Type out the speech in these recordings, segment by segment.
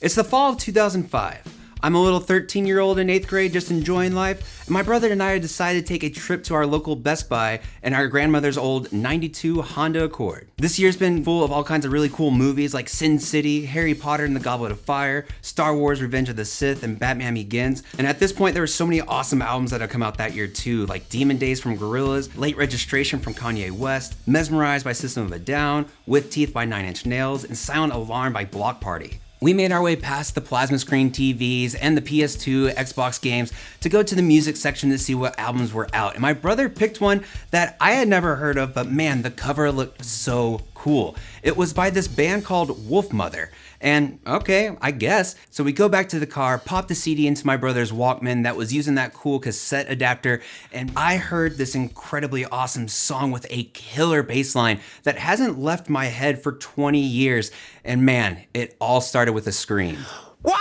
It's the fall of 2005. I'm a little 13-year-old in 8th grade just enjoying life, and my brother and I decided to take a trip to our local Best Buy and our grandmother's old 92 Honda Accord. This year's been full of all kinds of really cool movies like Sin City, Harry Potter and the Goblet of Fire, Star Wars Revenge of the Sith, and Batman Begins. And at this point, there were so many awesome albums that have come out that year too, like Demon Days from Gorillaz, Late Registration from Kanye West, Mesmerized by System of a Down, With Teeth by Nine Inch Nails, and Silent Alarm by Block Party. We made our way past the plasma screen TVs and the PS2, Xbox games to go to the music section to see what albums were out. And my brother picked one that I had never heard of, but man, the cover looked so cool. It was by this band called Wolfmother. And okay, I guess. So we go back to the car, pop the CD into my brother's Walkman that was using that cool cassette adapter, and I heard this incredibly awesome song with a killer bass line that hasn't left my head for 20 years. And man, it all started with a scream. Wow!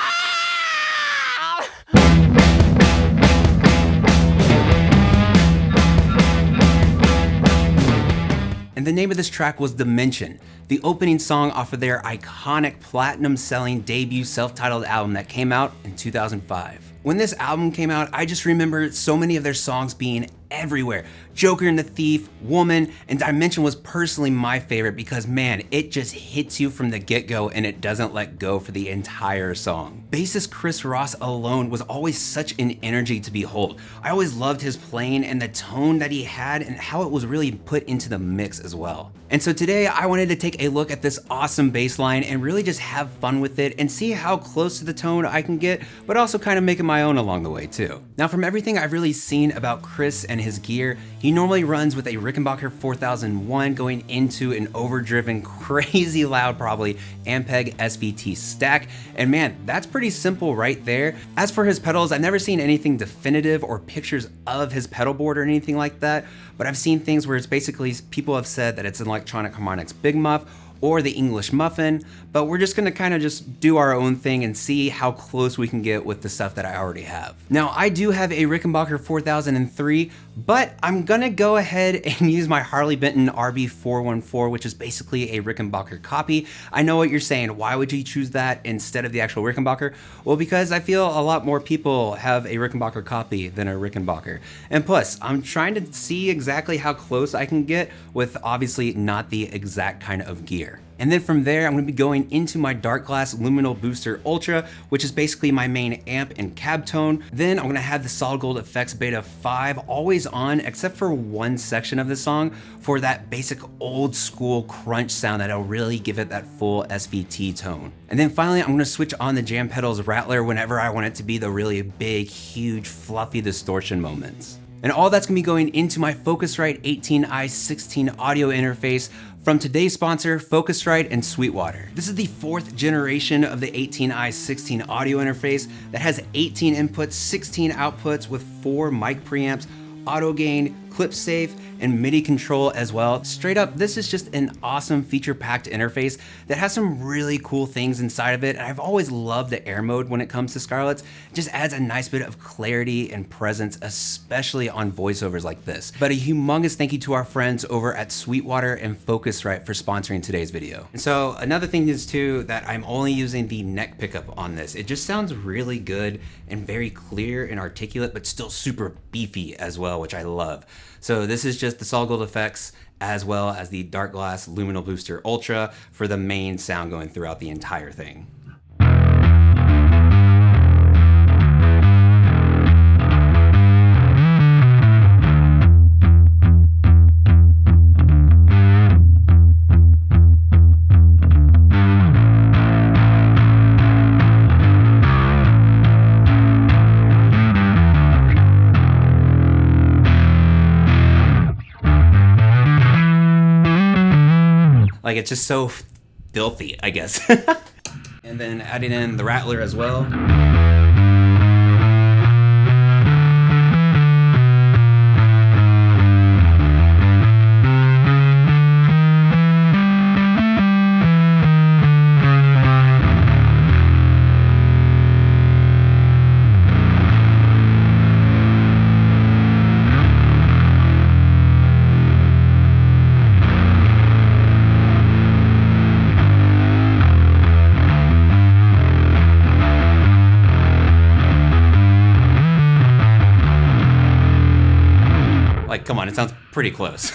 And the name of this track was Dimension, the opening song off of their iconic platinum-selling debut self-titled album that came out in 2005. When this album came out, I just remember so many of their songs being everywhere. Joker and the Thief, Woman, and Dimension was personally my favorite because man, it just hits you from the get-go and it doesn't let go for the entire song. Bassist Chris Ross alone was always such an energy to behold. I always loved his playing and the tone that he had and how it was really put into the mix as well. And so today I wanted to take a look at this awesome bass line and really just have fun with it and see how close to the tone I can get, but also kind of make it my own along the way too. Now from everything I've really seen about Chris and his gear, he normally runs with a Rickenbacker 4001 going into an overdriven, crazy loud probably Ampeg SVT stack, and man, that's pretty simple right there. As for his pedals, I've never seen anything definitive or pictures of his pedal board or anything like that, but I've seen things where it's basically, people have said that it's an Electronic Harmonics Big Muff or the English Muffin, but we're just gonna kind of just do our own thing and see how close we can get with the stuff that I already have. Now, I do have a Rickenbacker 4003, but I'm gonna go ahead and use my Harley Benton RB414, which is basically a Rickenbacker copy. I know what you're saying, why would you choose that instead of the actual Rickenbacker? Well, because I feel a lot more people have a Rickenbacker copy than a Rickenbacker. And plus, I'm trying to see exactly how close I can get with obviously not the exact kind of gear. And then from there, I'm gonna be going into my Dark Glass Luminal Booster Ultra, which is basically my main amp and cab tone. Then I'm gonna have the Solid Gold Effects Beta 5 always on, except for one section of the song for that basic old school crunch sound that'll really give it that full SVT tone. And then finally, I'm gonna switch on the Jam Pedals Rattler whenever I want it to be the really big, huge, fluffy distortion moments. And all that's gonna be going into my Focusrite 18i16 audio interface from today's sponsor, Focusrite and Sweetwater. This is the 4th generation of the 18i16 audio interface that has 18 inputs, 16 outputs with 4 mic preamps, auto gain, clip safe, and MIDI control as well. Straight up, this is just an awesome feature-packed interface that has some really cool things inside of it. And I've always loved the air mode when it comes to Scarlett's. It just adds a nice bit of clarity and presence, especially on voiceovers like this. But a humongous thank you to our friends over at Sweetwater and Focusrite for sponsoring today's video. And so another thing is too that I'm only using the neck pickup on this. It just sounds really good and very clear and articulate, but still super beefy as well, which I love. So this is just the Solid Gold Effects as well as the Dark Glass Luminal Booster Ultra for the main sound going throughout the entire thing. Like, it's just so filthy, I guess. And then adding in the Rattler as well. pretty close.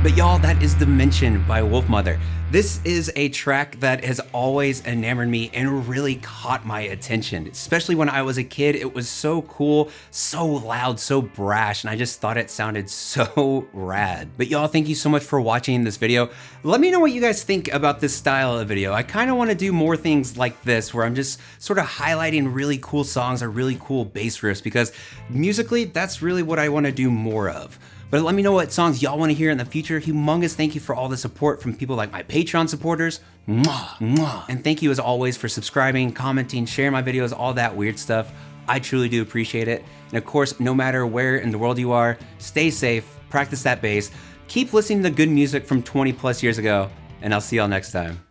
But y'all, that is Dimension by Wolfmother. This is a track that has always enamored me and really caught my attention, especially when I was a kid. It was so cool, so loud, so brash, and I just thought it sounded so rad. But y'all, thank you so much for watching this video. Let me know what you guys think about this style of video. I kind of want to do more things like this, where I'm just sort of highlighting really cool songs or really cool bass riffs, because musically, that's really what I want to do more of. But let me know what songs y'all want to hear in the future. Humongous thank you for all the support from people like my Patreon supporters. Mwah, mwah. And thank you as always for subscribing, commenting, sharing my videos, all that weird stuff. I truly do appreciate it. And of course, no matter where in the world you are, stay safe, practice that bass, keep listening to good music from 20 plus years ago, and I'll see y'all next time.